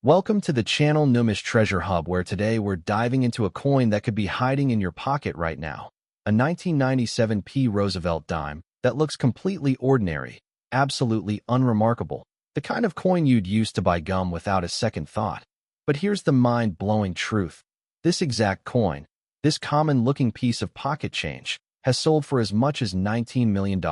Welcome to the channel NUMIS Treasure Hub, where today we're diving into a coin that could be hiding in your pocket right now. A 1997 Roosevelt dime that looks completely ordinary, absolutely unremarkable. The kind of coin you'd use to buy gum without a second thought. But here's the mind-blowing truth. This exact coin, this common-looking piece of pocket change, has sold for as much as $19 million.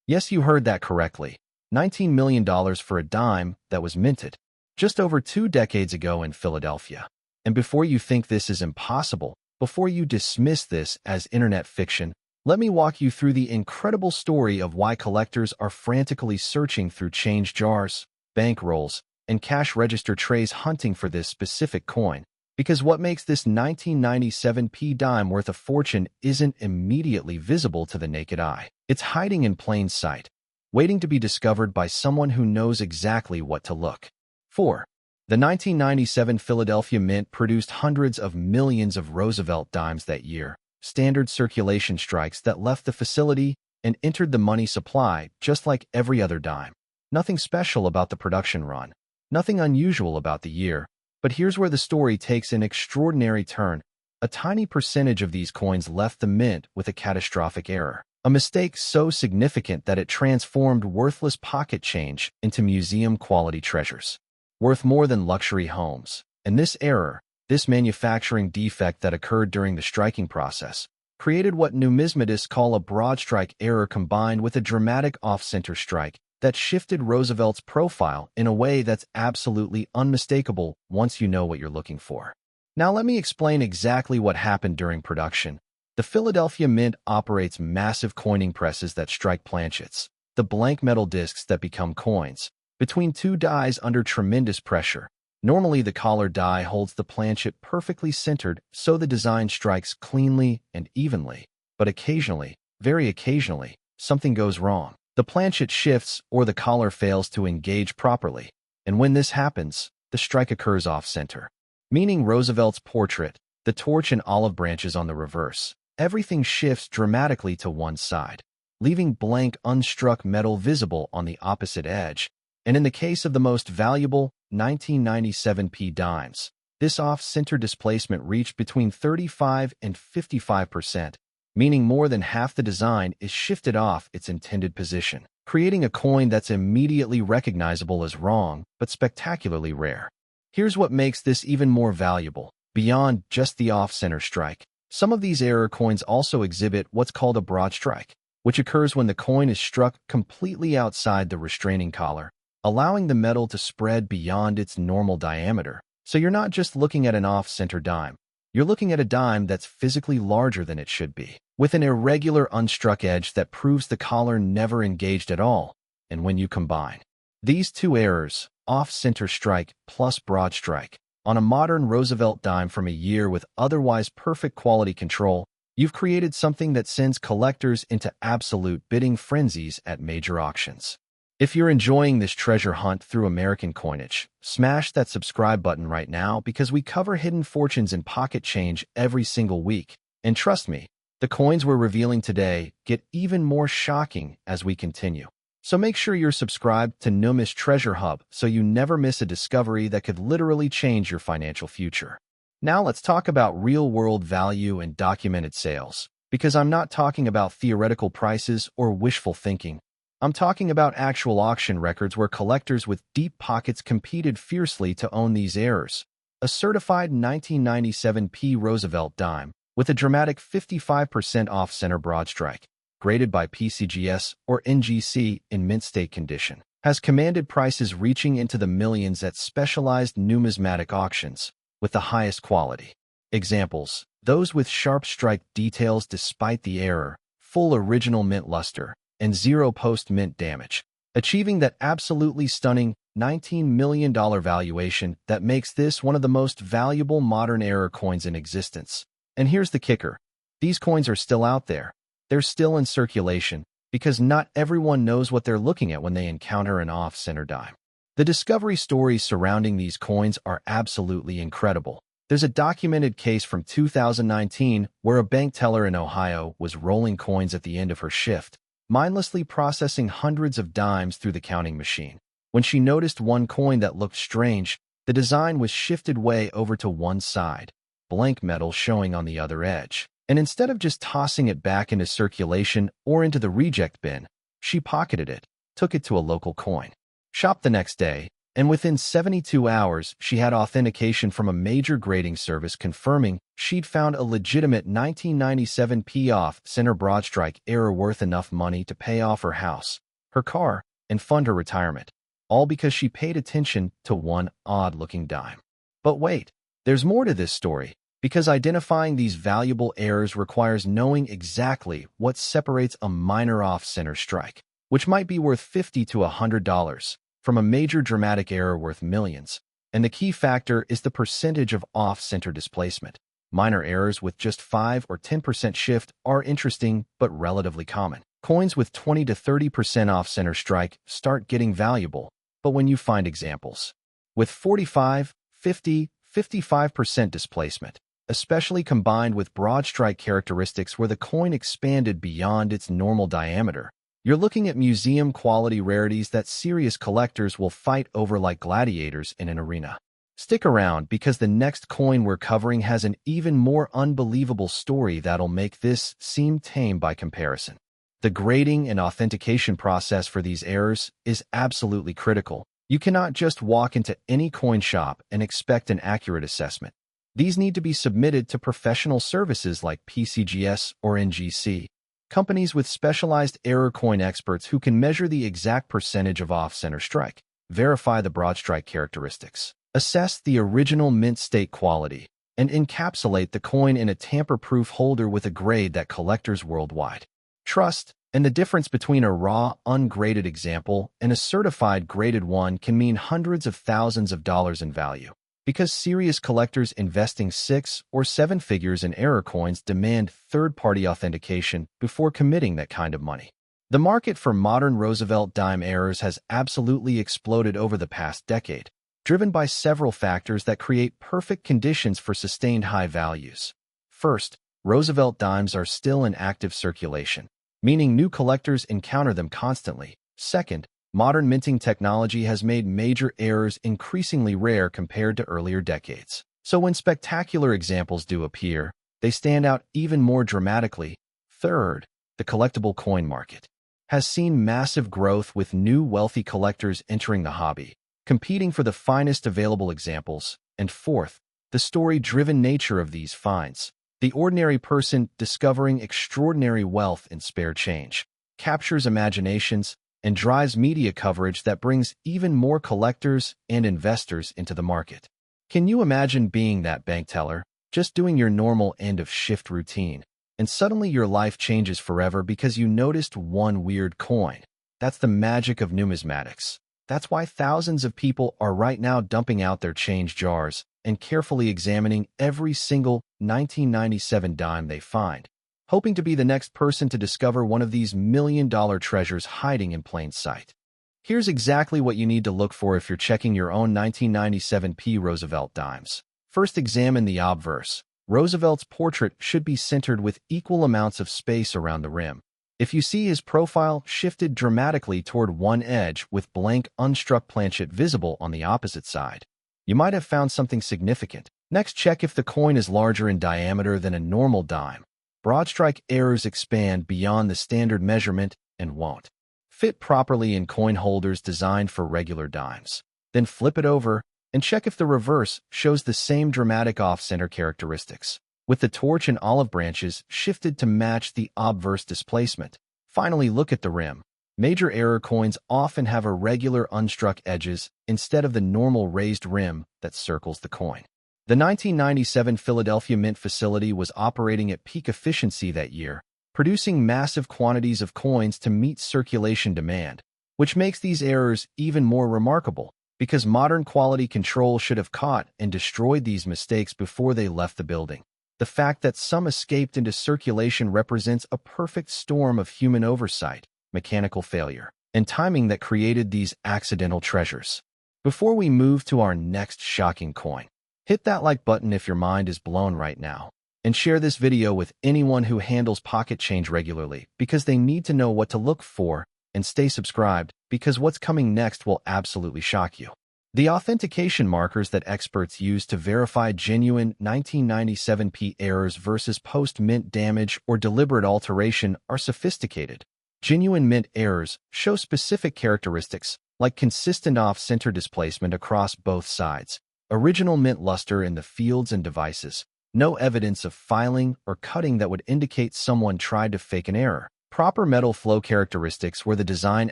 Yes, you heard that correctly. $19 million for a dime that was minted just over 2 decades ago in Philadelphia. And before you think this is impossible, before you dismiss this as internet fiction, let me walk you through the incredible story of why collectors are frantically searching through change jars, bank rolls, and cash register trays hunting for this specific coin. Because what makes this 1997 dime worth a fortune isn't immediately visible to the naked eye. It's hiding in plain sight, waiting to be discovered by someone who knows exactly what to look for. The 1997 Philadelphia Mint produced hundreds of millions of Roosevelt dimes that year, standard circulation strikes that left the facility and entered the money supply just like every other dime. Nothing special about the production run, nothing unusual about the year, but here's where the story takes an extraordinary turn. A tiny percentage of these coins left the mint with a catastrophic error. A mistake so significant that it transformed worthless pocket change into museum-quality treasures, worth more than luxury homes. And this error, this manufacturing defect that occurred during the striking process, created what numismatists call a broad strike error combined with a dramatic off-center strike that shifted Roosevelt's profile in a way that's absolutely unmistakable once you know what you're looking for. Now let me explain exactly what happened during production. The Philadelphia Mint operates massive coining presses that strike planchets, the blank metal discs that become coins, between two dies under tremendous pressure. Normally, the collar die holds the planchet perfectly centered so the design strikes cleanly and evenly. But occasionally, very occasionally, something goes wrong. The planchet shifts or the collar fails to engage properly. And when this happens, the strike occurs off-center, meaning Roosevelt's portrait, the torch and olive branches on the reverse. Everything shifts dramatically to one side, leaving blank unstruck metal visible on the opposite edge. And in the case of the most valuable 1997 dimes, this off-center displacement reached between 35 and 55%, meaning more than half the design is shifted off its intended position, creating a coin that's immediately recognizable as wrong, but spectacularly rare. Here's what makes this even more valuable. Beyond just the off-center strike, some of these error coins also exhibit what's called a broad strike, which occurs when the coin is struck completely outside the restraining collar, allowing the metal to spread beyond its normal diameter. So you're not just looking at an off-center dime. You're looking at a dime that's physically larger than it should be, with an irregular unstruck edge that proves the collar never engaged at all. And when you combine these two errors, off-center strike plus broad strike, on a modern Roosevelt dime from a year with otherwise perfect quality control, you've created something that sends collectors into absolute bidding frenzies at major auctions. If you're enjoying this treasure hunt through American coinage, smash that subscribe button right now because we cover hidden fortunes in pocket change every single week. And trust me, the coins we're revealing today get even more shocking as we continue. So make sure you're subscribed to NUMIS Treasure Hub so you never miss a discovery that could literally change your financial future. Now let's talk about real-world value and documented sales, because I'm not talking about theoretical prices or wishful thinking. I'm talking about actual auction records where collectors with deep pockets competed fiercely to own these errors. A certified 1997 Roosevelt dime with a dramatic 55% off-center broad strike, graded by PCGS or NGC in mint state condition, has commanded prices reaching into the millions at specialized numismatic auctions with the highest quality. Examples: those with sharp strike details despite the error, full original mint luster, and zero post-mint damage, achieving that absolutely stunning $19 million valuation that makes this one of the most valuable modern error coins in existence. And here's the kicker. These coins are still out there. They're still in circulation, because not everyone knows what they're looking at when they encounter an off-center dime. The discovery stories surrounding these coins are absolutely incredible. There's a documented case from 2019 where a bank teller in Ohio was rolling coins at the end of her shift, mindlessly processing hundreds of dimes through the counting machine. When she noticed one coin that looked strange, The design was shifted way over to one side, blank metal showing on the other edge. And instead of just tossing it back into circulation or into the reject bin, she pocketed it, took it to a local coin shop the next day, and within 72 hours, she had authentication from a major grading service confirming she'd found a legitimate 1997 off-center broadstrike error worth enough money to pay off her house, her car, and fund her retirement, all because she paid attention to one odd-looking dime. But wait, there's more to this story, because identifying these valuable errors requires knowing exactly what separates a minor off-center strike, which might be worth $50 to $100, from a major dramatic error worth millions. And the key factor is the percentage of off-center displacement. Minor errors with just 5 or 10% shift are interesting but relatively common. Coins with 20 to 30% off-center strike start getting valuable, but when you find examples with 45, 50, 55% displacement, especially combined with broad strike characteristics where the coin expanded beyond its normal diameter, you're looking at museum-quality rarities that serious collectors will fight over like gladiators in an arena. Stick around because the next coin we're covering has an even more unbelievable story that'll make this seem tame by comparison. The grading and authentication process for these errors is absolutely critical. You cannot just walk into any coin shop and expect an accurate assessment. These need to be submitted to professional services like PCGS or NGC, companies with specialized error coin experts who can measure the exact percentage of off-center strike, verify the broad strike characteristics, assess the original mint state quality, and encapsulate the coin in a tamper-proof holder with a grade that collectors worldwide trust. And the difference between a raw, ungraded example and a certified graded one can mean hundreds of thousands of dollars in value, because serious collectors investing 6 or 7 figures in error coins demand third-party authentication before committing that kind of money. The market for modern Roosevelt dime errors has absolutely exploded over the past decade, driven by several factors that create perfect conditions for sustained high values. First, Roosevelt dimes are still in active circulation, meaning new collectors encounter them constantly. Second, modern minting technology has made major errors increasingly rare compared to earlier decades. So when spectacular examples do appear, they stand out even more dramatically. Third, the collectible coin market has seen massive growth with new wealthy collectors entering the hobby, competing for the finest available examples. And fourth, the story-driven nature of these finds. The ordinary person discovering extraordinary wealth in spare change captures imaginations and drives media coverage that brings even more collectors and investors into the market. Can you imagine being that bank teller, just doing your normal end-of-shift routine, and suddenly your life changes forever because you noticed one weird coin? That's the magic of numismatics. That's why thousands of people are right now dumping out their change jars and carefully examining every single 1997 dime they find, hoping to be the next person to discover one of these million-dollar treasures hiding in plain sight. Here's exactly what you need to look for if you're checking your own 1997 Roosevelt dimes. First, examine the obverse. Roosevelt's portrait should be centered with equal amounts of space around the rim. If you see his profile shifted dramatically toward one edge with blank, unstruck planchet visible on the opposite side, you might have found something significant. Next, check if the coin is larger in diameter than a normal dime. Broad strike errors expand beyond the standard measurement and won't fit properly in coin holders designed for regular dimes. Then flip it over and check if the reverse shows the same dramatic off-center characteristics, with the torch and olive branches shifted to match the obverse displacement. Finally, look at the rim. Major error coins often have irregular unstruck edges instead of the normal raised rim that circles the coin. The 1997 Philadelphia Mint facility was operating at peak efficiency that year, producing massive quantities of coins to meet circulation demand, which makes these errors even more remarkable, because modern quality control should have caught and destroyed these mistakes before they left the building. The fact that some escaped into circulation represents a perfect storm of human oversight, mechanical failure, and timing that created these accidental treasures. Before we move to our next shocking coin, hit that like button if your mind is blown right now, and share this video with anyone who handles pocket change regularly because they need to know what to look for, and stay subscribed because what's coming next will absolutely shock you. The authentication markers that experts use to verify genuine 1997p errors versus post-mint damage or deliberate alteration are sophisticated. Genuine mint errors show specific characteristics, like consistent off-center displacement across both sides, original mint luster in the fields and devices, no evidence of filing or cutting that would indicate someone tried to fake an error. Proper metal flow characteristics where the design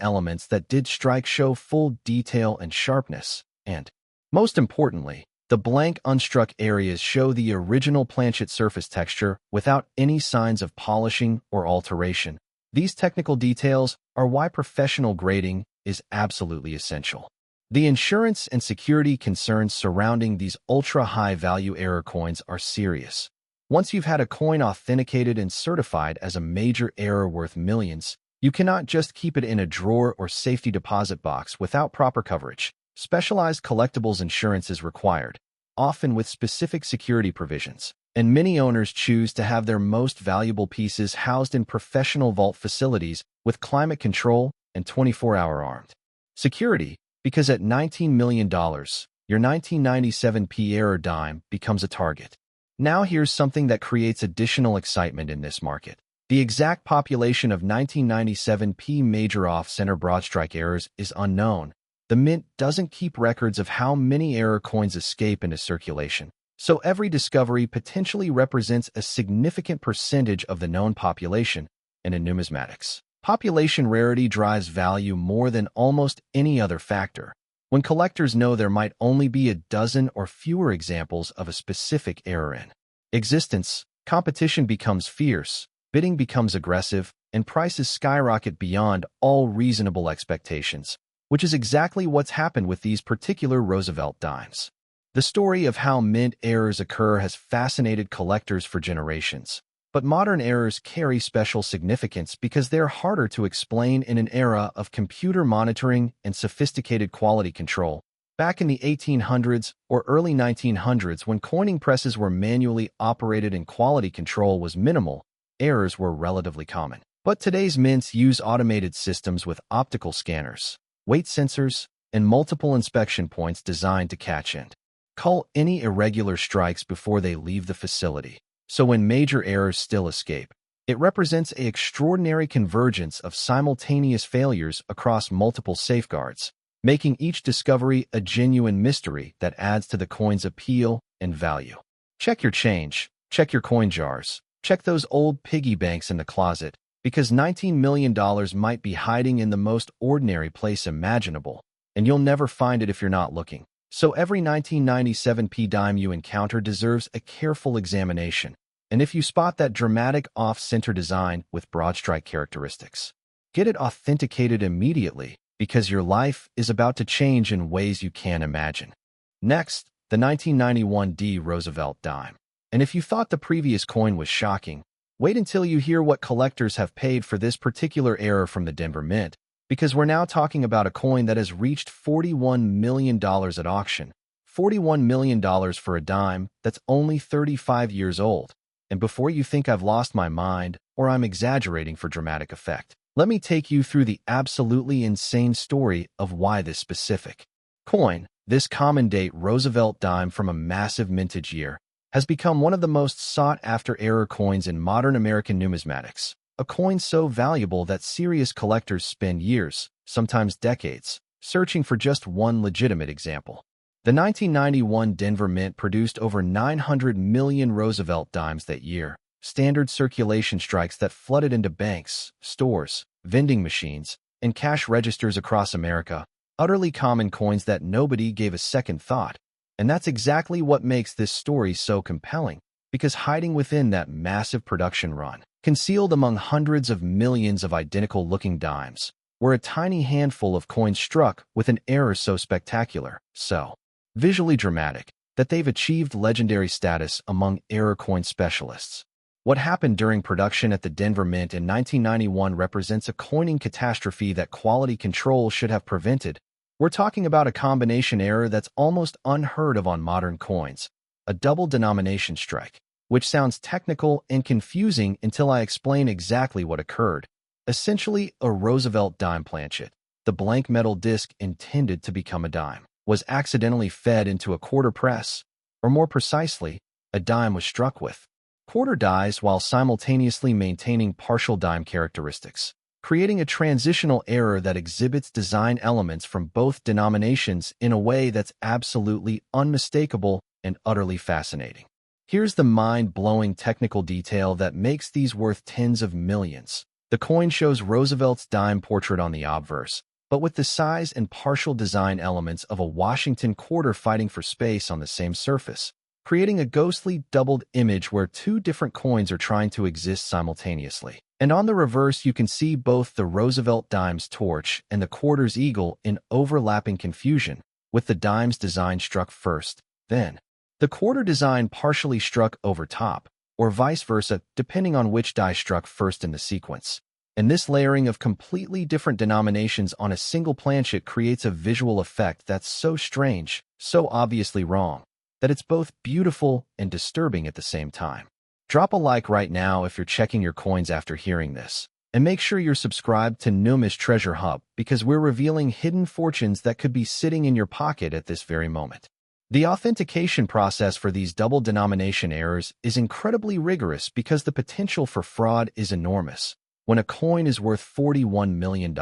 elements that did strike show full detail and sharpness. And, most importantly, the blank unstruck areas show the original planchet surface texture without any signs of polishing or alteration. These technical details are why professional grading is absolutely essential. The insurance and security concerns surrounding these ultra-high value error coins are serious. Once you've had a coin authenticated and certified as a major error worth millions, you cannot just keep it in a drawer or safety deposit box without proper coverage. Specialized collectibles insurance is required, often with specific security provisions, and many owners choose to have their most valuable pieces housed in professional vault facilities with climate control and 24-hour armed security, because at $19 million, your 1997p error dime becomes a target. Now here's something that creates additional excitement in this market. The exact population of 1997p major off-center broadstrike errors is unknown. The mint doesn't keep records of how many error coins escape into circulation, so every discovery potentially represents a significant percentage of the known population. And in numismatics, population rarity drives value more than almost any other factor. When collectors know there might only be a dozen or fewer examples of a specific error in existence, competition becomes fierce, bidding becomes aggressive, and prices skyrocket beyond all reasonable expectations, which is exactly what's happened with these particular Roosevelt dimes. The story of how mint errors occur has fascinated collectors for generations, but modern errors carry special significance because they're harder to explain in an era of computer monitoring and sophisticated quality control. Back in the 1800s or early 1900s, when coining presses were manually operated and quality control was minimal, errors were relatively common. But today's mints use automated systems with optical scanners, weight sensors, and multiple inspection points designed to catch and cull any irregular strikes before they leave the facility. So when major errors still escape, it represents an extraordinary convergence of simultaneous failures across multiple safeguards, making each discovery a genuine mystery that adds to the coin's appeal and value. Check your change, check your coin jars, check those old piggy banks in the closet, because $19 million might be hiding in the most ordinary place imaginable, and you'll never find it if you're not looking. So every 1997p dime you encounter deserves a careful examination, and if you spot that dramatic off-center design with broad-strike characteristics, get it authenticated immediately, because your life is about to change in ways you can't imagine. Next, the 1991D Roosevelt dime. And if you thought the previous coin was shocking, wait until you hear what collectors have paid for this particular error from the Denver Mint, because we're now talking about a coin that has reached $41 million at auction. $41 million for a dime that's only 35 years old. And before you think I've lost my mind or I'm exaggerating for dramatic effect, let me take you through the absolutely insane story of why this specific coin, this common-date Roosevelt dime from a massive mintage year, has become one of the most sought-after error coins in modern American numismatics, a coin so valuable that serious collectors spend years, sometimes decades, searching for just one legitimate example. The 1991 Denver Mint produced over 900 million Roosevelt dimes that year, standard circulation strikes that flooded into banks, stores, vending machines, and cash registers across America, utterly common coins that nobody gave a second thought. And that's exactly what makes this story so compelling, because hiding within that massive production run, concealed among hundreds of millions of identical-looking dimes, were a tiny handful of coins struck with an error so spectacular, so visually dramatic, that they've achieved legendary status among error coin specialists. What happened during production at the Denver Mint in 1991 represents a coining catastrophe that quality control should have prevented. We're talking about a combination error that's almost unheard of on modern coins, a double denomination strike, which sounds technical and confusing until I explain exactly what occurred. Essentially, a Roosevelt dime planchet, the blank metal disc intended to become a dime, was accidentally fed into a quarter press, or more precisely, a dime was struck with quarter dies while simultaneously maintaining partial dime characteristics, creating a transitional error that exhibits design elements from both denominations in a way that's absolutely unmistakable and utterly fascinating. Here's the mind-blowing technical detail that makes these worth tens of millions. The coin shows Roosevelt's dime portrait on the obverse, but with the size and partial design elements of a Washington quarter fighting for space on the same surface, creating a ghostly doubled image where two different coins are trying to exist simultaneously. And on the reverse, you can see both the Roosevelt dime's torch and the quarter's eagle in overlapping confusion, with the dime's design struck first, then the quarter design partially struck over top, or vice versa, depending on which die struck first in the sequence. And this layering of completely different denominations on a single planchet creates a visual effect that's so strange, so obviously wrong, that it's both beautiful and disturbing at the same time. Drop a like right now if you're checking your coins after hearing this. And make sure you're subscribed to NUMIS Treasure Hub because we're revealing hidden fortunes that could be sitting in your pocket at this very moment. The authentication process for these double denomination errors is incredibly rigorous because the potential for fraud is enormous. When a coin is worth $41 million,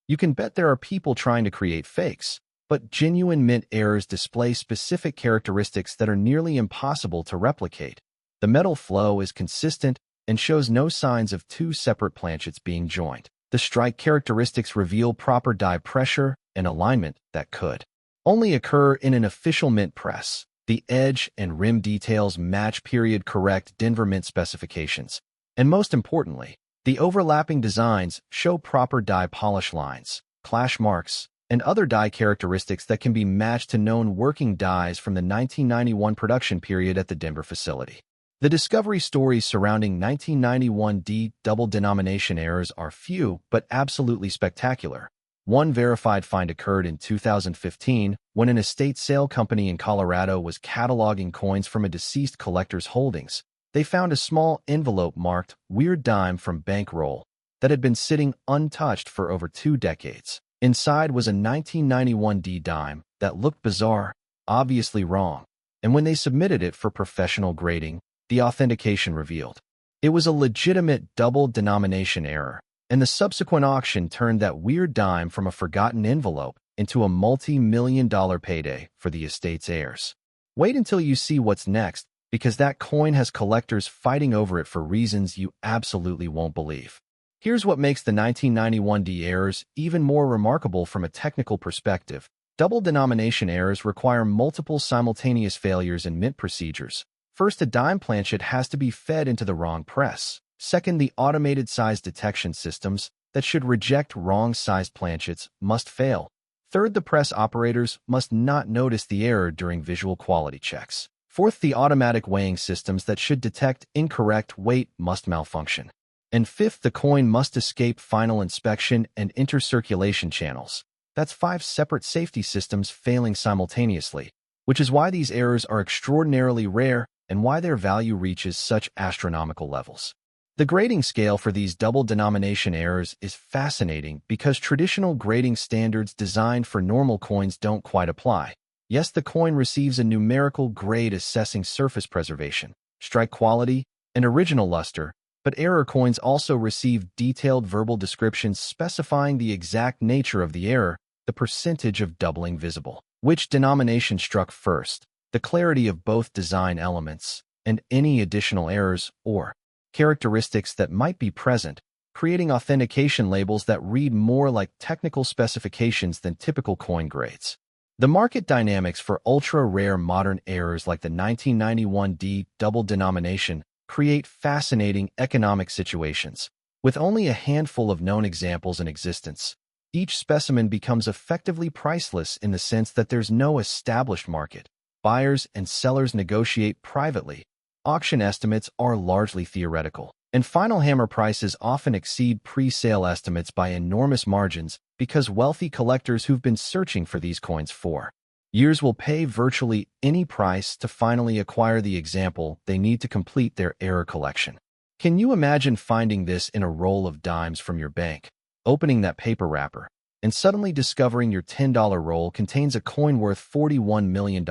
you can bet there are people trying to create fakes, but genuine mint errors display specific characteristics that are nearly impossible to replicate. The metal flow is consistent and shows no signs of two separate planchets being joined. The strike characteristics reveal proper die pressure and alignment that could only occur in an official mint press. The edge and rim details match period-correct Denver Mint specifications. And most importantly, the overlapping designs show proper die polish lines, clash marks, and other die characteristics that can be matched to known working dies from the 1991 production period at the Denver facility. The discovery stories surrounding 1991 D double denomination errors are few but absolutely spectacular. One verified find occurred in 2015 when an estate sale company in Colorado was cataloging coins from a deceased collector's holdings. They found a small envelope marked "Weird Dime from Bankroll" that had been sitting untouched for over 2 decades. Inside was a 1991 D dime that looked bizarre, obviously wrong, and when they submitted it for professional grading, the authentication revealed it was a legitimate double denomination error. And the subsequent auction turned that weird dime from a forgotten envelope into a multi-million-dollar payday for the estate's heirs. Wait until you see what's next, because that coin has collectors fighting over it for reasons you absolutely won't believe. Here's what makes the 1991 D errors even more remarkable from a technical perspective. Double denomination errors require multiple simultaneous failures in mint procedures. First, a dime planchet has to be fed into the wrong press. Second, the automated size detection systems that should reject wrong-sized planchets must fail. Third, the press operators must not notice the error during visual quality checks. Fourth, the automatic weighing systems that should detect incorrect weight must malfunction. And fifth, the coin must escape final inspection and enter circulation channels. That's 5 separate safety systems failing simultaneously, which is why these errors are extraordinarily rare and why their value reaches such astronomical levels. The grading scale for these double denomination errors is fascinating because traditional grading standards designed for normal coins don't quite apply. Yes, the coin receives a numerical grade assessing surface preservation, strike quality, and original luster, but error coins also receive detailed verbal descriptions specifying the exact nature of the error, the percentage of doubling visible, which denomination struck first, the clarity of both design elements, and any additional errors or characteristics that might be present, creating authentication labels that read more like technical specifications than typical coin grades. The market dynamics for ultra-rare modern errors like the 1991 D double denomination create fascinating economic situations. With only a handful of known examples in existence, each specimen becomes effectively priceless in the sense that there's no established market. Buyers and sellers negotiate privately. Auction estimates are largely theoretical, and final hammer prices often exceed pre-sale estimates by enormous margins because wealthy collectors who've been searching for these coins for years will pay virtually any price to finally acquire the example they need to complete their error collection. Can you imagine finding this in a roll of dimes from your bank, opening that paper wrapper, and suddenly discovering your $10 roll contains a coin worth $41 million.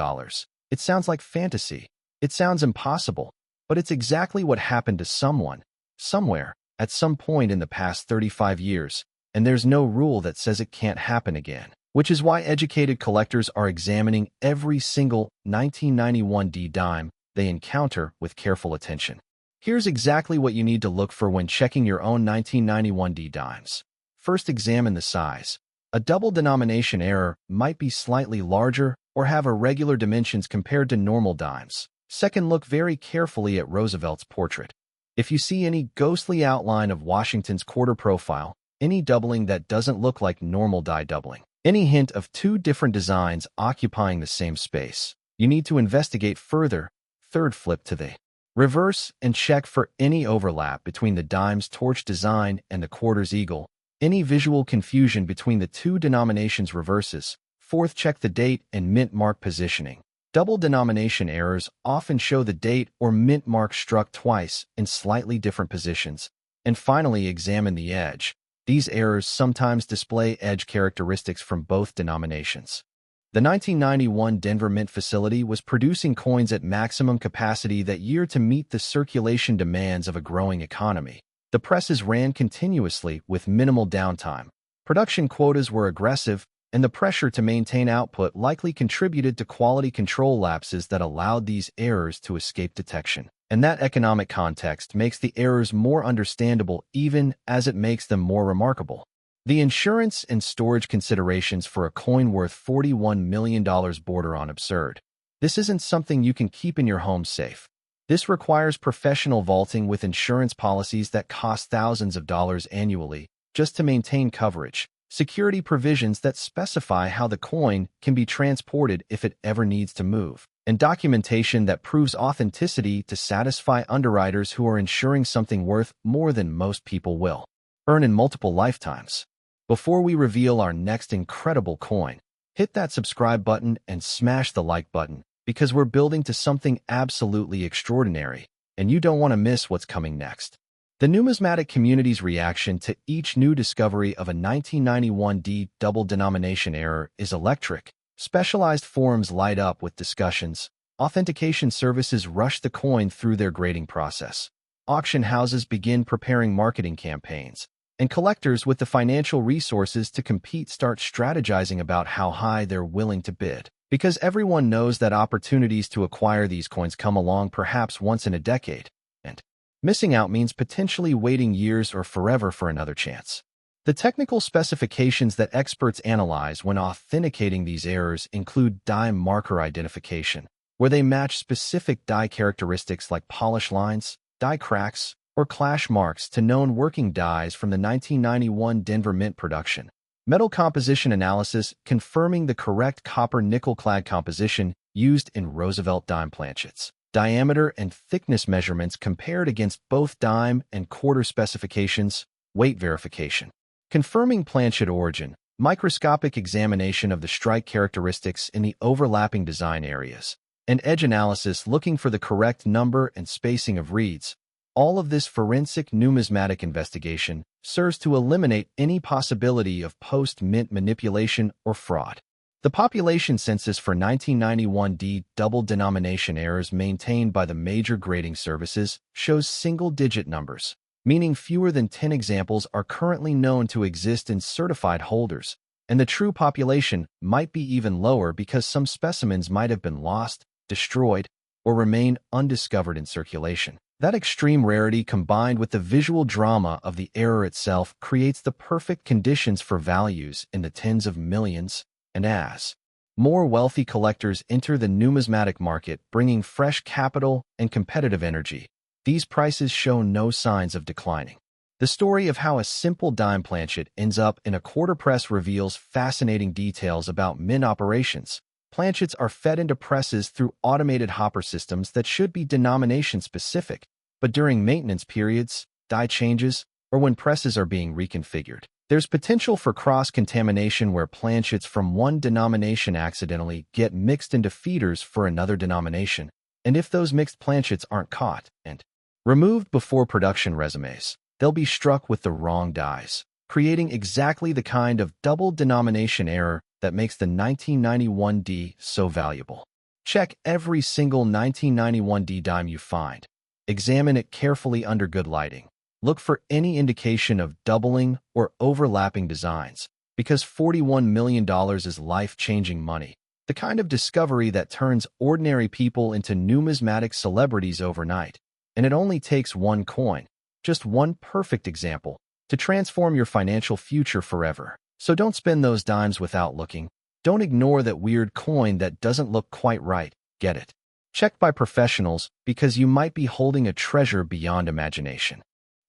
It sounds like fantasy. It sounds impossible, but it's exactly what happened to someone, somewhere, at some point in the past 35 years, and there's no rule that says it can't happen again, which is why educated collectors are examining every single 1991D dime they encounter with careful attention. Here's exactly what you need to look for when checking your own 1991D dimes. First, examine the size. A double denomination error might be slightly larger or have irregular dimensions compared to normal dimes. Second, look very carefully at Roosevelt's portrait. If you see any ghostly outline of Washington's quarter profile, any doubling that doesn't look like normal die doubling, any hint of two different designs occupying the same space, you need to investigate further. Third, flip to the reverse and check for any overlap between the dime's torch design and the quarter's eagle, any visual confusion between the two denominations' reverses. Fourth, check the date and mint mark positioning. Double denomination errors often show the date or mint mark struck twice in slightly different positions. And finally, examine the edge. These errors sometimes display edge characteristics from both denominations. The 1991 Denver Mint facility was producing coins at maximum capacity that year to meet the circulation demands of a growing economy. The presses ran continuously with minimal downtime. Production quotas were aggressive, and the pressure to maintain output likely contributed to quality control lapses that allowed these errors to escape detection. And that economic context makes the errors more understandable even as it makes them more remarkable. The insurance and storage considerations for a coin worth $41 million border on absurd. This isn't something you can keep in your home safe. This requires professional vaulting with insurance policies that cost thousands of dollars annually just to maintain coverage, security provisions that specify how the coin can be transported if it ever needs to move, and documentation that proves authenticity to satisfy underwriters who are insuring something worth more than most people will earn in multiple lifetimes. Before we reveal our next incredible coin, hit that subscribe button and smash the like button, because we're building to something absolutely extraordinary, and you don't want to miss what's coming next. The numismatic community's reaction to each new discovery of a 1991D double denomination error is electric. Specialized forums light up with discussions. Authentication services rush the coin through their grading process. Auction houses begin preparing marketing campaigns, and collectors with the financial resources to compete start strategizing about how high they're willing to bid. Because everyone knows that opportunities to acquire these coins come along perhaps once in a decade, and missing out means potentially waiting years or forever for another chance. The technical specifications that experts analyze when authenticating these errors include dime marker identification, where they match specific die characteristics like polish lines, die cracks, or clash marks to known working dies from the 1991 Denver Mint production. Metal composition analysis confirming the correct copper-nickel clad composition used in Roosevelt dime planchets. Diameter and thickness measurements compared against both dime and quarter specifications. Weight verification. Confirming planchet origin. Microscopic examination of the strike characteristics in the overlapping design areas. And edge analysis looking for the correct number and spacing of reeds. All of this forensic numismatic investigation serves to eliminate any possibility of post-mint manipulation or fraud. The population census for 1991D double denomination errors maintained by the major grading services shows single-digit numbers, meaning fewer than 10 examples are currently known to exist in certified holders, and the true population might be even lower because some specimens might have been lost, destroyed, or remain undiscovered in circulation. That extreme rarity combined with the visual drama of the error itself creates the perfect conditions for values in the tens of millions, and as more wealthy collectors enter the numismatic market bringing fresh capital and competitive energy, these prices show no signs of declining. The story of how a simple dime planchet ends up in a quarter press reveals fascinating details about mint operations. Planchets are fed into presses through automated hopper systems that should be denomination-specific, but during maintenance periods, die changes, or when presses are being reconfigured, there's potential for cross-contamination where planchets from one denomination accidentally get mixed into feeders for another denomination, and if those mixed planchets aren't caught and removed before production resumes, they'll be struck with the wrong dies. creating exactly the kind of double denomination error that makes the 1991D so valuable. Check every single 1991D dime you find. Examine it carefully under good lighting. Look for any indication of doubling or overlapping designs, because $41 million is life-changing money. The kind of discovery that turns ordinary people into numismatic celebrities overnight. And it only takes one coin, just one perfect example, to transform your financial future forever. So don't spend those dimes without looking. Don't ignore that weird coin that doesn't look quite right. Get it. Checked by professionals, because you might be holding a treasure beyond imagination.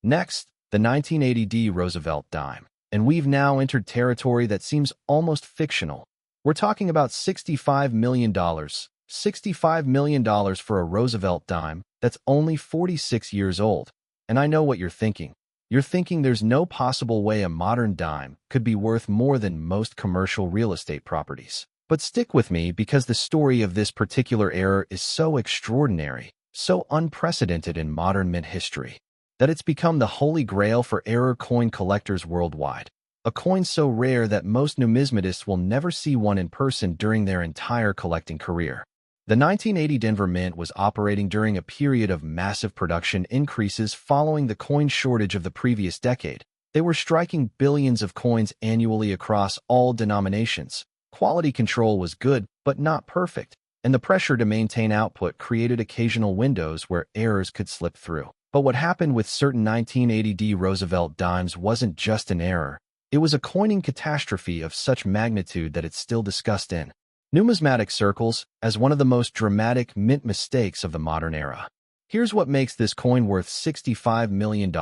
Next, the 1980D Roosevelt dime. And we've now entered territory that seems almost fictional. We're talking about $65 million. $65 million for a Roosevelt dime that's only 46 years old. And I know what you're thinking. You're thinking there's no possible way a modern dime could be worth more than most commercial real estate properties. But stick with me, because the story of this particular era is so extraordinary, so unprecedented in modern mint history, that it's become the holy grail for error coin collectors worldwide. A coin so rare that most numismatists will never see one in person during their entire collecting career. The 1980 Denver Mint was operating during a period of massive production increases following the coin shortage of the previous decade. They were striking billions of coins annually across all denominations. Quality control was good, but not perfect, and the pressure to maintain output created occasional windows where errors could slip through. But what happened with certain 1980D Roosevelt dimes wasn't just an error. It was a coining catastrophe of such magnitude that it's still discussed in numismatic circles as one of the most dramatic mint mistakes of the modern era. Here's what makes this coin worth $65 million.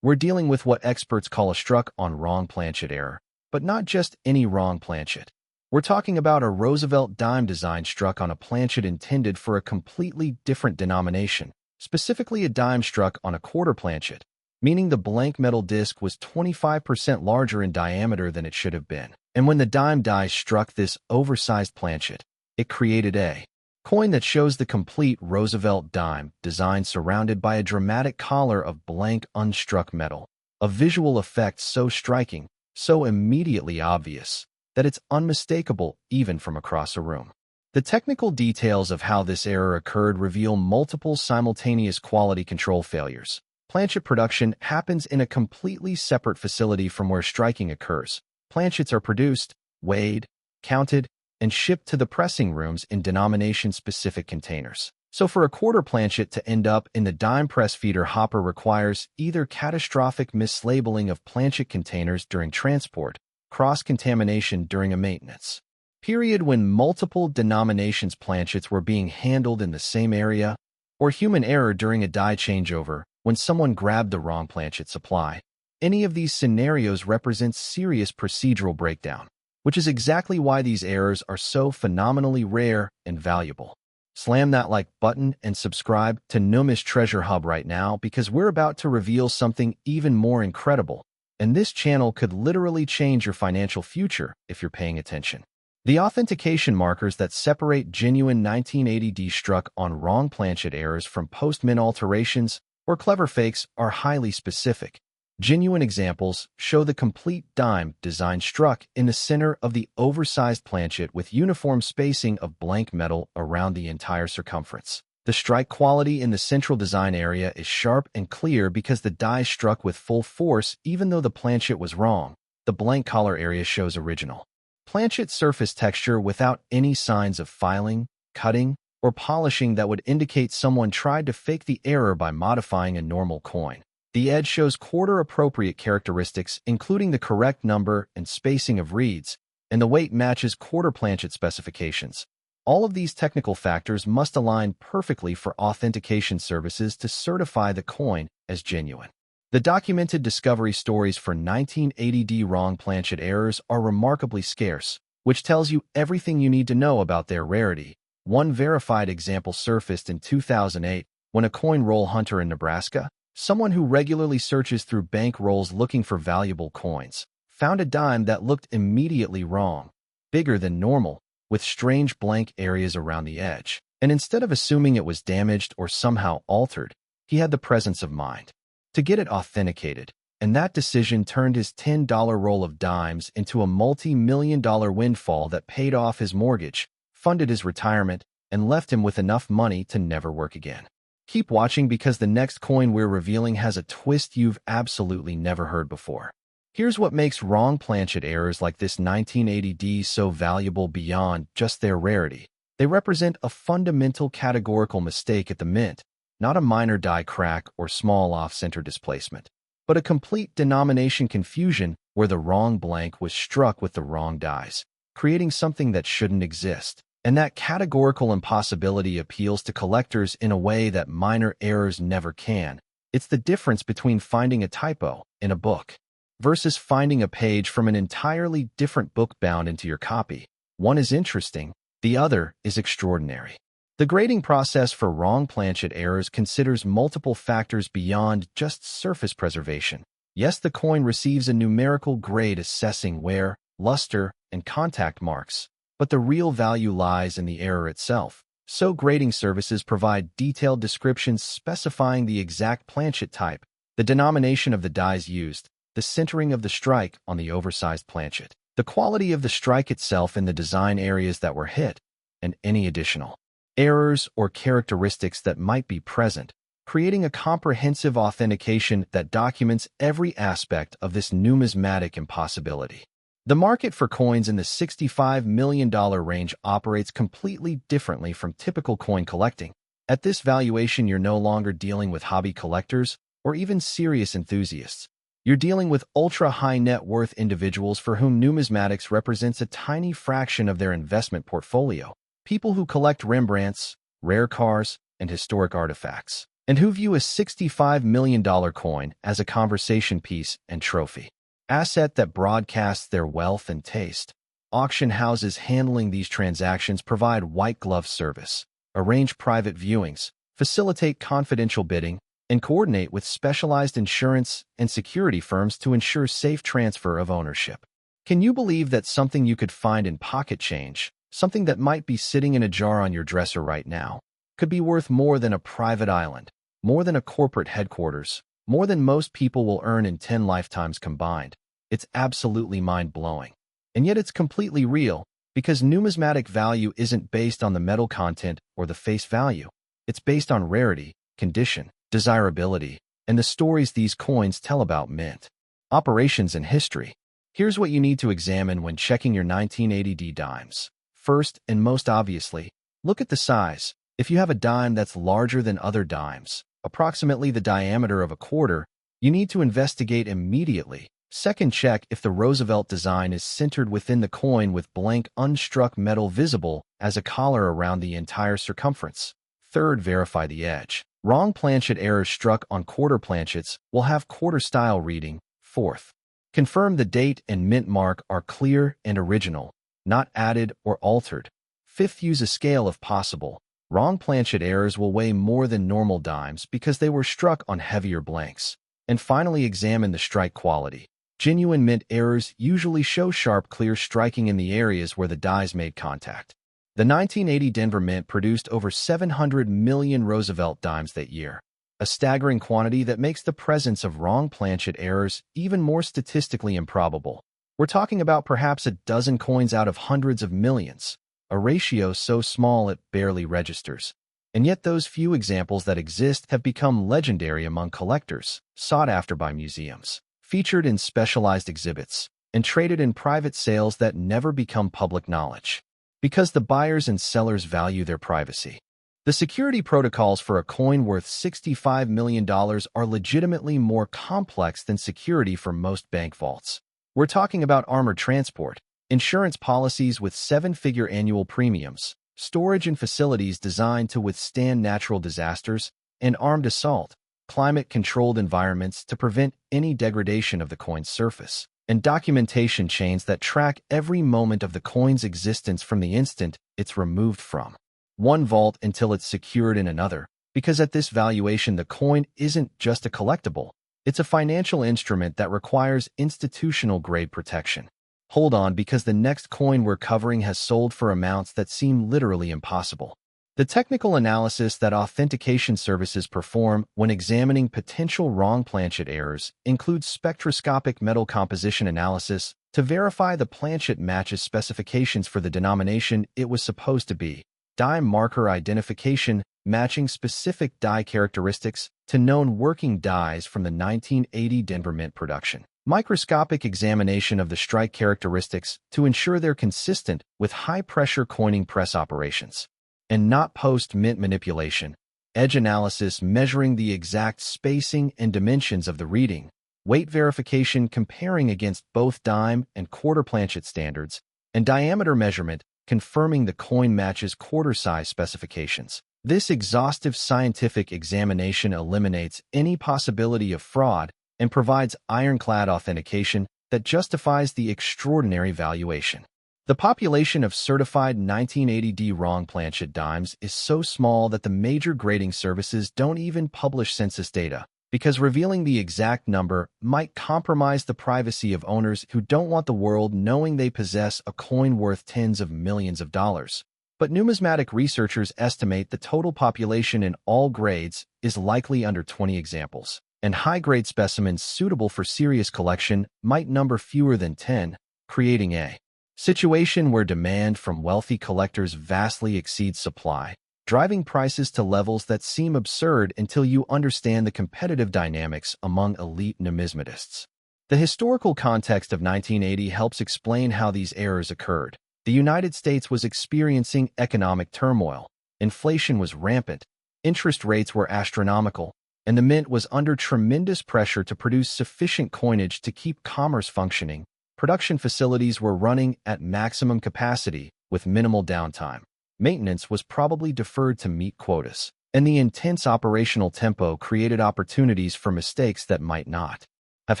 We're dealing with what experts call a struck on wrong planchet error, but not just any wrong planchet. We're talking about a Roosevelt dime design struck on a planchet intended for a completely different denomination, specifically a dime struck on a quarter planchet, meaning the blank metal disc was 25% larger in diameter than it should have been. And when the dime die struck this oversized planchet, it created a coin that shows the complete Roosevelt dime design surrounded by a dramatic collar of blank unstruck metal, a visual effect so striking, so immediately obvious, that it's unmistakable even from across a room. The technical details of how this error occurred reveal multiple simultaneous quality control failures. Planchet production happens in a completely separate facility from where striking occurs. Planchets are produced, weighed, counted, and shipped to the pressing rooms in denomination-specific containers. So for a quarter planchet to end up in the dime press feeder hopper requires either catastrophic mislabeling of planchet containers during transport, cross-contamination during a maintenance period when multiple denominations planchets were being handled in the same area, or human error during a die changeover when someone grabbed the wrong planchet supply. Any of these scenarios represents serious procedural breakdown, which is exactly why these errors are so phenomenally rare and valuable. Slam that like button and subscribe to NUMIS Treasure Hub right now, because we're about to reveal something even more incredible, and this channel could literally change your financial future if you're paying attention. The authentication markers that separate genuine 1980D struck on wrong planchet errors from post-mint alterations or clever fakes are highly specific. Genuine examples show the complete dime design struck in the center of the oversized planchet with uniform spacing of blank metal around the entire circumference. The strike quality in the central design area is sharp and clear because the die struck with full force even though the planchet was wrong. The blank collar area shows original planchet surface texture without any signs of filing, cutting, or polishing that would indicate someone tried to fake the error by modifying a normal coin. The edge shows quarter-appropriate characteristics, including the correct number and spacing of reeds, and the weight matches quarter planchet specifications. All of these technical factors must align perfectly for authentication services to certify the coin as genuine. The documented discovery stories for 1980D wrong planchet errors are remarkably scarce, which tells you everything you need to know about their rarity. One verified example surfaced in 2008 when a coin roll hunter in Nebraska, someone who regularly searches through bank rolls looking for valuable coins, found a dime that looked immediately wrong, bigger than normal, with strange blank areas around the edge. And instead of assuming it was damaged or somehow altered, he had the presence of mind to get it authenticated. And that decision turned his $10 roll of dimes into a multi-million-dollar windfall that paid off his mortgage, funded his retirement, and left him with enough money to never work again. Keep watching because the next coin we're revealing has a twist you've absolutely never heard before. Here's what makes wrong planchet errors like this 1980D so valuable beyond just their rarity. They represent a fundamental categorical mistake at the mint, not a minor die crack or small off-center displacement, but a complete denomination confusion where the wrong blank was struck with the wrong dies, creating something that shouldn't exist. And that categorical impossibility appeals to collectors in a way that minor errors never can. It's the difference between finding a typo in a book versus finding a page from an entirely different book bound into your copy. One is interesting, the other is extraordinary. The grading process for wrong planchet errors considers multiple factors beyond just surface preservation. Yes, the coin receives a numerical grade assessing wear, luster, and contact marks, but the real value lies in the error itself. So grading services provide detailed descriptions specifying the exact planchet type, the denomination of the dies used, the centering of the strike on the oversized planchet, the quality of the strike itself in the design areas that were hit, and any additional errors or characteristics that might be present, creating a comprehensive authentication that documents every aspect of this numismatic impossibility. The market for coins in the $65 million range operates completely differently from typical coin collecting. At this valuation, you're no longer dealing with hobby collectors or even serious enthusiasts. You're dealing with ultra-high net worth individuals for whom numismatics represents a tiny fraction of their investment portfolio. People who collect Rembrandts, rare cars, and historic artifacts, and who view a $65 million coin as a conversation piece and trophy asset that broadcasts their wealth and taste. Auction houses handling these transactions provide white-glove service, arrange private viewings, facilitate confidential bidding, and coordinate with specialized insurance and security firms to ensure safe transfer of ownership. Can you believe that something you could find in pocket change, something that might be sitting in a jar on your dresser right now, could be worth more than a private island, more than a corporate headquarters, more than most people will earn in 10 lifetimes combined? It's absolutely mind-blowing. And yet it's completely real, because numismatic value isn't based on the metal content or the face value. It's based on rarity, condition, desirability, and the stories these coins tell about mint operations and history. Here's what you need to examine when checking your 1980D dimes. First, and most obviously, look at the size. If you have a dime that's larger than other dimes, approximately the diameter of a quarter, you need to investigate immediately. Second, check if the Roosevelt design is centered within the coin with blank unstruck metal visible as a collar around the entire circumference. Third, verify the edge. Wrong planchet errors struck on quarter planchets will have quarter-style reading. Fourth, confirm the date and mint mark are clear and original, not added or altered. Fifth, use a scale if possible. Wrong planchet errors will weigh more than normal dimes because they were struck on heavier blanks. And finally, examine the strike quality. Genuine mint errors usually show sharp, clear striking in the areas where the dies made contact. The 1980 Denver Mint produced over 700 million Roosevelt dimes that year, a staggering quantity that makes the presence of wrong planchet errors even more statistically improbable. We're talking about perhaps a dozen coins out of hundreds of millions, a ratio so small it barely registers. And yet those few examples that exist have become legendary among collectors, sought after by museums, featured in specialized exhibits, and traded in private sales that never become public knowledge, because the buyers and sellers value their privacy. The security protocols for a coin worth $65 million are legitimately more complex than security for most bank vaults. We're talking about armored transport, insurance policies with seven-figure annual premiums, storage and facilities designed to withstand natural disasters, and armed assault, climate-controlled environments to prevent any degradation of the coin's surface, and documentation chains that track every moment of the coin's existence from the instant it's removed from one vault until it's secured in another, because at this valuation the coin isn't just a collectible, it's a financial instrument that requires institutional-grade protection. Hold on, because the next coin we're covering has sold for amounts that seem literally impossible. The technical analysis that authentication services perform when examining potential wrong planchet errors includes spectroscopic metal composition analysis to verify the planchet matches specifications for the denomination it was supposed to be, die marker identification matching specific die characteristics to known working dies from the 1980 Denver Mint production, microscopic examination of the strike characteristics to ensure they're consistent with high-pressure coining press operations, and not post-mint manipulation, edge analysis measuring the exact spacing and dimensions of the reading, weight verification comparing against both dime and quarter planchet standards, and diameter measurement confirming the coin matches quarter size specifications. This exhaustive scientific examination eliminates any possibility of fraud and provides ironclad authentication that justifies the extraordinary valuation. The population of certified 1980D wrong planchet dimes is so small that the major grading services don't even publish census data, because revealing the exact number might compromise the privacy of owners who don't want the world knowing they possess a coin worth tens of millions of dollars. But numismatic researchers estimate the total population in all grades is likely under 20 examples, and high-grade specimens suitable for serious collection might number fewer than 10, creating a situation where demand from wealthy collectors vastly exceeds supply, driving prices to levels that seem absurd until you understand the competitive dynamics among elite numismatists. The historical context of 1980 helps explain how these errors occurred. The United States was experiencing economic turmoil, inflation was rampant, interest rates were astronomical, and the mint was under tremendous pressure to produce sufficient coinage to keep commerce functioning. Production facilities were running at maximum capacity with minimal downtime. Maintenance was probably deferred to meet quotas, and the intense operational tempo created opportunities for mistakes that might not have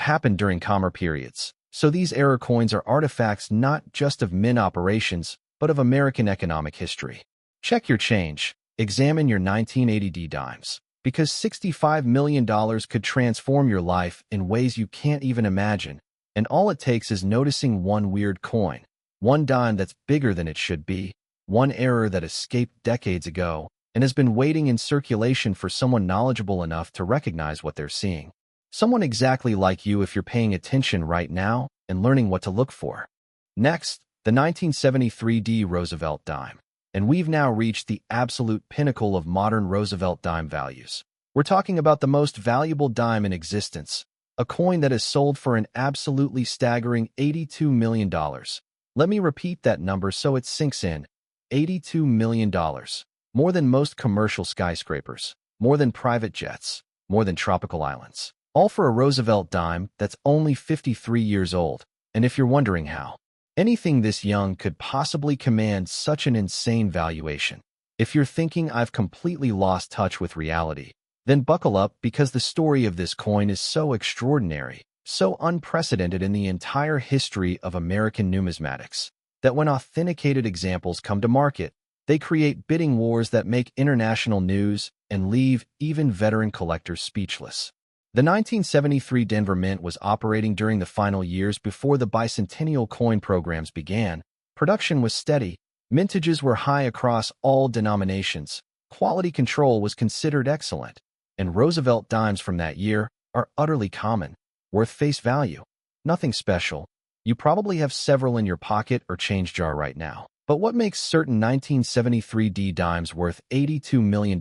happened during calmer periods. So these error coins are artifacts not just of mint operations, but of American economic history. Check your change. Examine your 1980D dimes, because $65 million could transform your life in ways you can't even imagine. And all it takes is noticing one weird coin, one dime that's bigger than it should be, one error that escaped decades ago and has been waiting in circulation for someone knowledgeable enough to recognize what they're seeing. Someone exactly like you if you're paying attention right now and learning what to look for. Next, the 1973D Roosevelt dime. And we've now reached the absolute pinnacle of modern Roosevelt dime values. We're talking about the most valuable dime in existence, a coin that is sold for an absolutely staggering $82 million. Let me repeat that number so it sinks in. $82 million. More than most commercial skyscrapers, more than private jets, more than tropical islands. All for a Roosevelt dime that's only 53 years old. And if you're wondering how anything this young could possibly command such an insane valuation, if you're thinking I've completely lost touch with reality, then buckle up, because the story of this coin is so extraordinary, so unprecedented in the entire history of American numismatics, that when authenticated examples come to market, they create bidding wars that make international news and leave even veteran collectors speechless. The 1973 Denver Mint was operating during the final years before the bicentennial coin programs began. Production was steady, mintages were high across all denominations, quality control was considered excellent, and Roosevelt dimes from that year are utterly common, worth face value. Nothing special. You probably have several in your pocket or change jar right now. But what makes certain 1973D dimes worth $82 million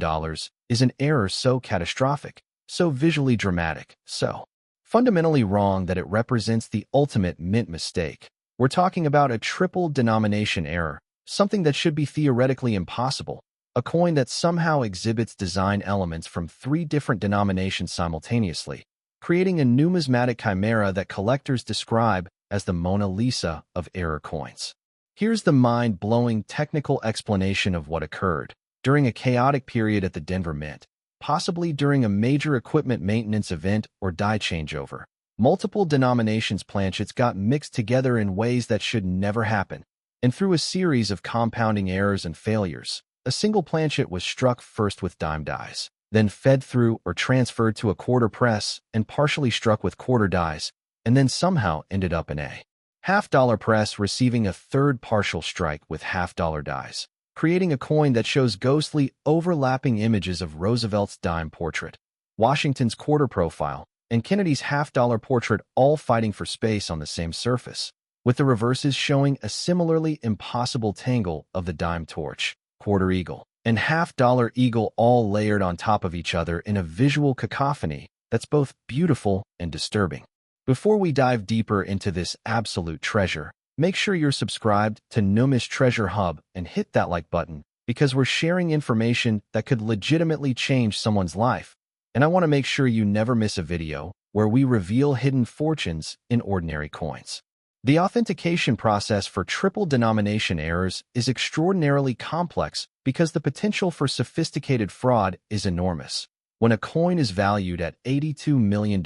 is an error so catastrophic, so visually dramatic, so fundamentally wrong that it represents the ultimate mint mistake. We're talking about a triple denomination error, something that should be theoretically impossible, a coin that somehow exhibits design elements from 3 different denominations simultaneously, creating a numismatic chimera that collectors describe as the Mona Lisa of error coins. Here's the mind-blowing technical explanation of what occurred. During a chaotic period at the Denver Mint, possibly during a major equipment maintenance event or die changeover, multiple denominations planchets got mixed together in ways that should never happen, and through a series of compounding errors and failures, a single planchet was struck first with dime dies, then fed through or transferred to a quarter press and partially struck with quarter dies, and then somehow ended up in a half-dollar press receiving a third partial strike with half-dollar dies. creating a coin that shows ghostly, overlapping images of Roosevelt's dime portrait, Washington's quarter profile, and Kennedy's half-dollar portrait all fighting for space on the same surface, with the reverses showing a similarly impossible tangle of the dime torch, quarter eagle, and half-dollar eagle all layered on top of each other in a visual cacophony that's both beautiful and disturbing. Before we dive deeper into this absolute treasure, make sure you're subscribed to NUMIS TREASURE HUB and hit that like button, because we're sharing information that could legitimately change someone's life. And I want to make sure you never miss a video where we reveal hidden fortunes in ordinary coins. The authentication process for triple denomination errors is extraordinarily complex because the potential for sophisticated fraud is enormous. When a coin is valued at $82 million,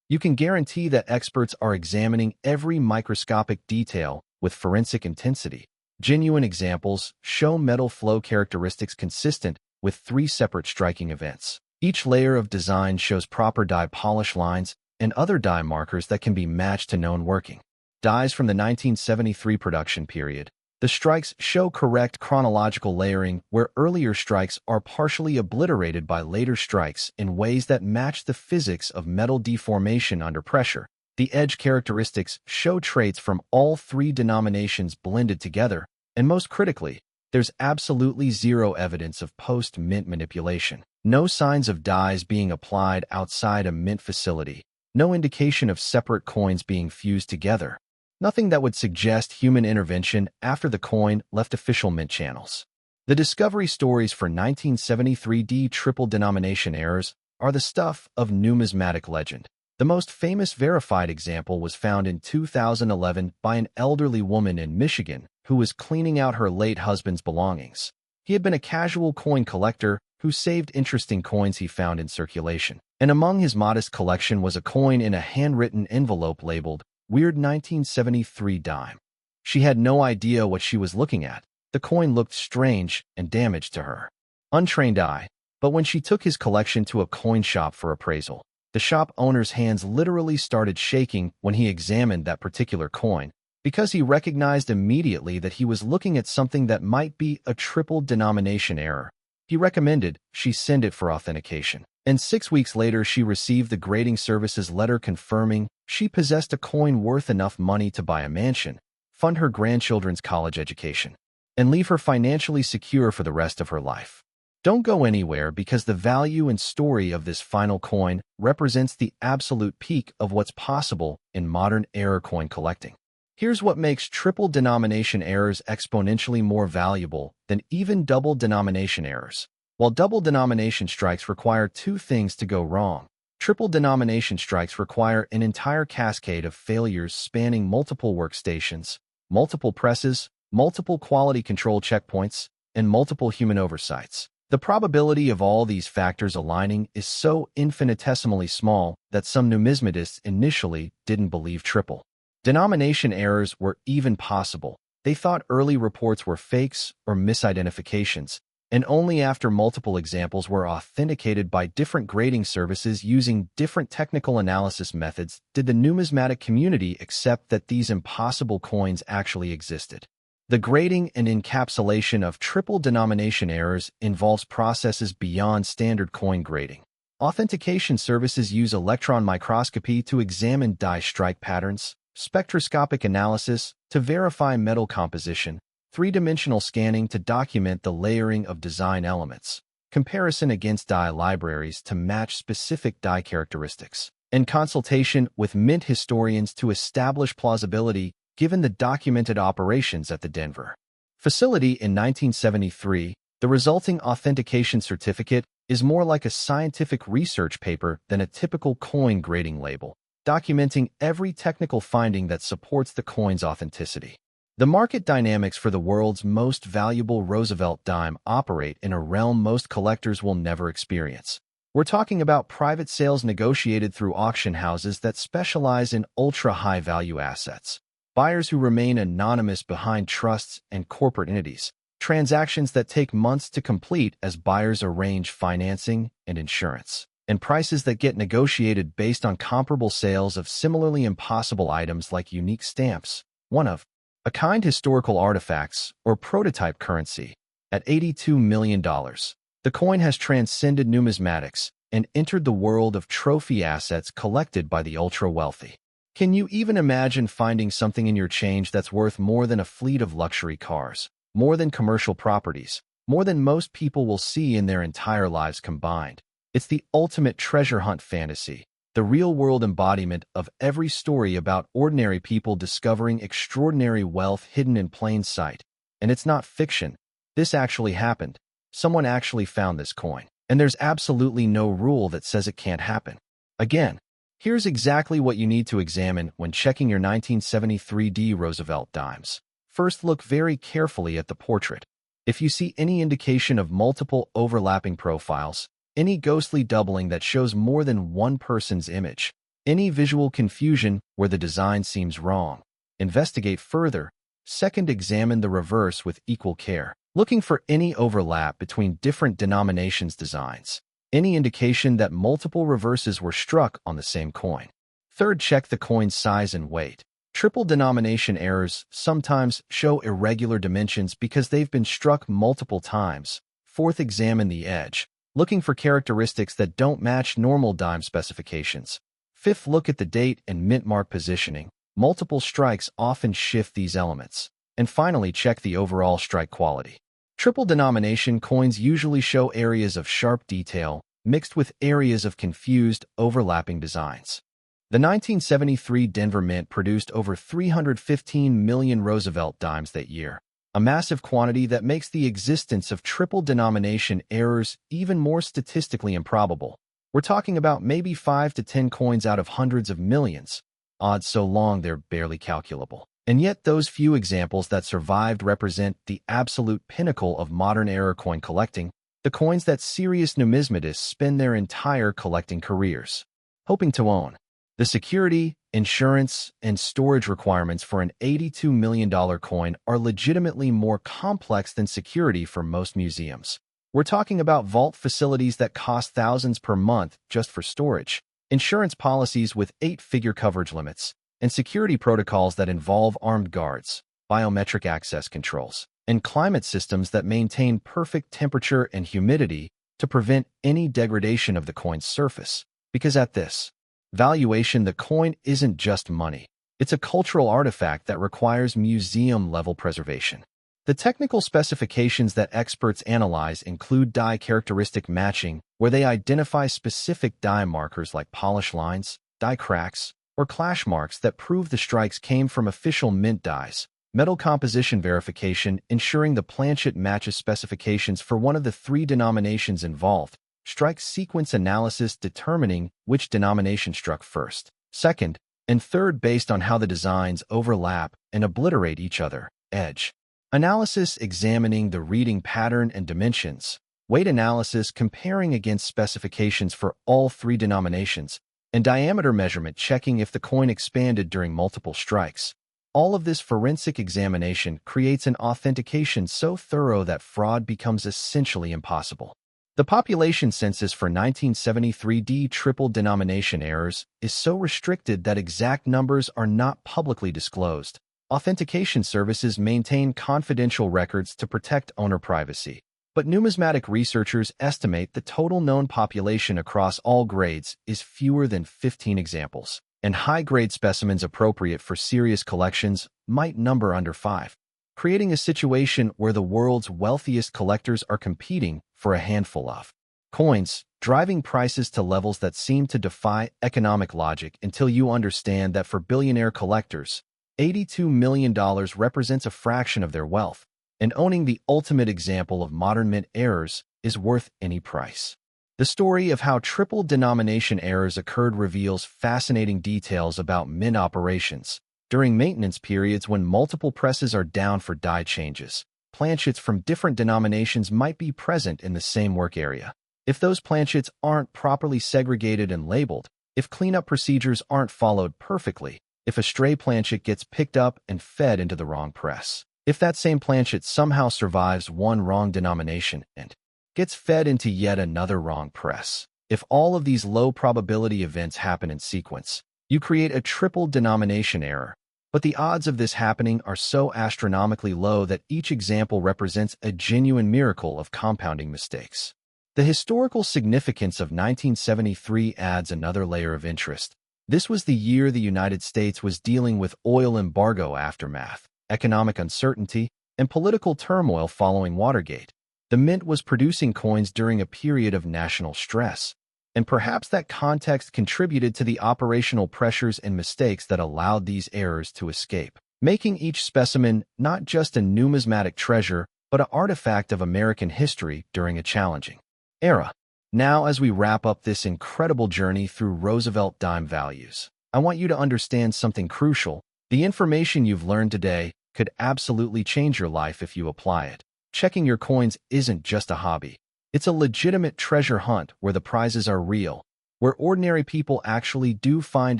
you can guarantee that experts are examining every microscopic detail with forensic intensity. Genuine examples show metal flow characteristics consistent with 3 separate striking events. Each layer of design shows proper die polish lines and other die markers that can be matched to known working. Dies from the 1973 production period. The strikes show correct chronological layering where earlier strikes are partially obliterated by later strikes in ways that match the physics of metal deformation under pressure. The edge characteristics show traits from all 3 denominations blended together, and most critically, there's absolutely zero evidence of post-mint manipulation. No signs of dyes being applied outside a mint facility. No indication of separate coins being fused together. Nothing that would suggest human intervention after the coin left official mint channels. The discovery stories for 1973 triple denomination errors are the stuff of numismatic legend. The most famous verified example was found in 2011 by an elderly woman in Michigan who was cleaning out her late husband's belongings. He had been a casual coin collector who saved interesting coins he found in circulation. And among his modest collection was a coin in a handwritten envelope labeled Weird 1973 dime. She had no idea what she was looking at. The coin looked strange and damaged to her untrained eye. But when she took his collection to a coin shop for appraisal, the shop owner's hands literally started shaking when he examined that particular coin, because he recognized immediately that he was looking at something that might be a triple denomination error. He recommended she send it for authentication. And 6 weeks later, she received the grading service's letter confirming she possessed a coin worth enough money to buy a mansion, fund her grandchildren's college education, and leave her financially secure for the rest of her life. Don't go anywhere, because the value and story of this final coin represents the absolute peak of what's possible in modern error coin collecting. Here's what makes triple denomination errors exponentially more valuable than even double denomination errors. While double denomination strikes require 2 things to go wrong, triple denomination strikes require an entire cascade of failures spanning multiple workstations, multiple presses, multiple quality control checkpoints, and multiple human oversights. The probability of all these factors aligning is so infinitesimally small that some numismatists initially didn't believe triple denomination errors were even possible. They thought early reports were fakes or misidentifications, and only after multiple examples were authenticated by different grading services using different technical analysis methods did the numismatic community accept that these impossible coins actually existed. The grading and encapsulation of triple denomination errors involves processes beyond standard coin grading. Authentication services use electron microscopy to examine die strike patterns, spectroscopic analysis to verify metal composition, 3-dimensional scanning to document the layering of design elements, comparison against die libraries to match specific die characteristics, and consultation with mint historians to establish plausibility given the documented operations at the Denver facility in 1973. The resulting authentication certificate is more like a scientific research paper than a typical coin grading label, documenting every technical finding that supports the coin's authenticity. The market dynamics for the world's most valuable Roosevelt dime operate in a realm most collectors will never experience. We're talking about private sales negotiated through auction houses that specialize in ultra-high value assets, buyers who remain anonymous behind trusts and corporate entities, transactions that take months to complete as buyers arrange financing and insurance, and prices that get negotiated based on comparable sales of similarly impossible items like unique stamps, one-of-a-kind historical artifacts, or prototype currency. At $82 million, the coin has transcended numismatics and entered the world of trophy assets collected by the ultra-wealthy. Can you even imagine finding something in your change that's worth more than a fleet of luxury cars, more than commercial properties, more than most people will see in their entire lives combined? It's the ultimate treasure hunt fantasy, the real-world embodiment of every story about ordinary people discovering extraordinary wealth hidden in plain sight. And it's not fiction. This actually happened. Someone actually found this coin. And there's absolutely no rule that says it can't happen. Again, here's exactly what you need to examine when checking your 1973 Roosevelt dimes. First, look very carefully at the portrait. If you see any indication of multiple overlapping profiles, any ghostly doubling that shows more than one person's image, any visual confusion where the design seems wrong, investigate further. Second, examine the reverse with equal care, looking for any overlap between different denominations' designs, any indication that multiple reverses were struck on the same coin. Third, check the coin's size and weight. Triple denomination errors sometimes show irregular dimensions because they've been struck multiple times. Fourth, examine the edge, looking for characteristics that don't match normal dime specifications. Fifth, look at the date and mint mark positioning. Multiple strikes often shift these elements. And finally, check the overall strike quality. Triple denomination coins usually show areas of sharp detail mixed with areas of confused, overlapping designs. The 1973 Denver Mint produced over 315 million Roosevelt dimes that year, a massive quantity that makes the existence of triple denomination errors even more statistically improbable. We're talking about maybe 5 to 10 coins out of hundreds of millions, odds so long they're barely calculable. And yet those few examples that survived represent the absolute pinnacle of modern era coin collecting, the coins that serious numismatists spend their entire collecting careers hoping to own. The security, insurance, and storage requirements for an $82 million coin are legitimately more complex than security for most museums. We're talking about vault facilities that cost thousands per month just for storage, insurance policies with 8-figure coverage limits, and security protocols that involve armed guards, biometric access controls, and climate systems that maintain perfect temperature and humidity to prevent any degradation of the coin's surface. Because at this valuation, the coin isn't just money. It's a cultural artifact that requires museum-level preservation. The technical specifications that experts analyze include die characteristic matching, where they identify specific die markers like polish lines, die cracks, or clash marks that prove the strikes came from official mint dies. Metal composition verification, ensuring the planchet matches specifications for one of the 3 denominations involved. Strike sequence analysis, determining which denomination struck first, second, and third based on how the designs overlap and obliterate each other. Edge analysis, examining the reading pattern and dimensions. Weight analysis, comparing against specifications for all 3 denominations. And diameter measurement, checking if the coin expanded during multiple strikes. All of this forensic examination creates an authentication so thorough that fraud becomes essentially impossible. The population census for 1973 triple denomination errors is so restricted that exact numbers are not publicly disclosed. Authentication services maintain confidential records to protect owner privacy. But numismatic researchers estimate the total known population across all grades is fewer than 15 examples, and high-grade specimens appropriate for serious collections might number under 5, creating a situation where the world's wealthiest collectors are competing for a handful of coins, driving prices to levels that seem to defy economic logic until you understand that for billionaire collectors, $82 million represents a fraction of their wealth, and owning the ultimate example of modern mint errors is worth any price. The story of how triple denomination errors occurred reveals fascinating details about mint operations. During maintenance periods when multiple presses are down for die changes, planchets from different denominations might be present in the same work area. If those planchets aren't properly segregated and labeled, if cleanup procedures aren't followed perfectly, if a stray planchet gets picked up and fed into the wrong press, if that same planchet somehow survives one wrong denomination and gets fed into yet another wrong press, if all of these low-probability events happen in sequence, you create a triple denomination error. But the odds of this happening are so astronomically low that each example represents a genuine miracle of compounding mistakes. The historical significance of 1973 adds another layer of interest. This was the year the United States was dealing with oil embargo aftermath, economic uncertainty, and political turmoil following Watergate. The mint was producing coins during a period of national stress, and perhaps that context contributed to the operational pressures and mistakes that allowed these errors to escape, making each specimen not just a numismatic treasure, but an artifact of American history during a challenging era. Now, as we wrap up this incredible journey through Roosevelt dime values, I want you to understand something crucial. The information you've learned today could absolutely change your life if you apply it. Checking your coins isn't just a hobby. It's a legitimate treasure hunt where the prizes are real, where ordinary people actually do find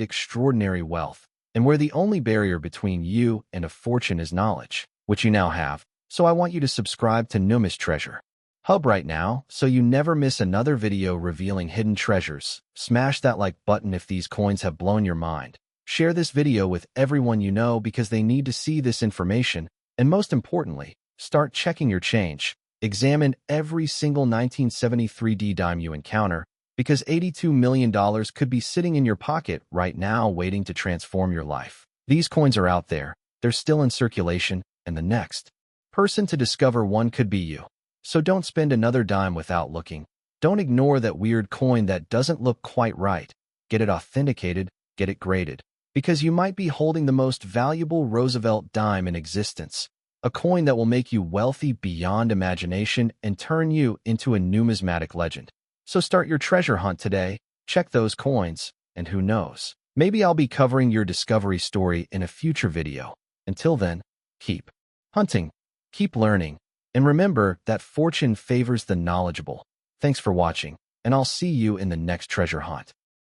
extraordinary wealth, and where the only barrier between you and a fortune is knowledge, which you now have. So I want you to subscribe to NUMIS Treasure Hub right now so you never miss another video revealing hidden treasures. Smash that like button if these coins have blown your mind. Share this video with everyone you know because they need to see this information. And most importantly, start checking your change. Examine every single 1973 dime you encounter because $82 million could be sitting in your pocket right now waiting to transform your life. These coins are out there. They're still in circulation, and the next person to discover one could be you. So don't spend another dime without looking. Don't ignore that weird coin that doesn't look quite right. Get it authenticated, get it graded, because you might be holding the most valuable Roosevelt dime in existence, a coin that will make you wealthy beyond imagination and turn you into a numismatic legend. So start your treasure hunt today, check those coins, and who knows, maybe I'll be covering your discovery story in a future video. Until then, keep hunting, keep learning, and remember that fortune favors the knowledgeable. Thanks for watching, and I'll see you in the next treasure hunt.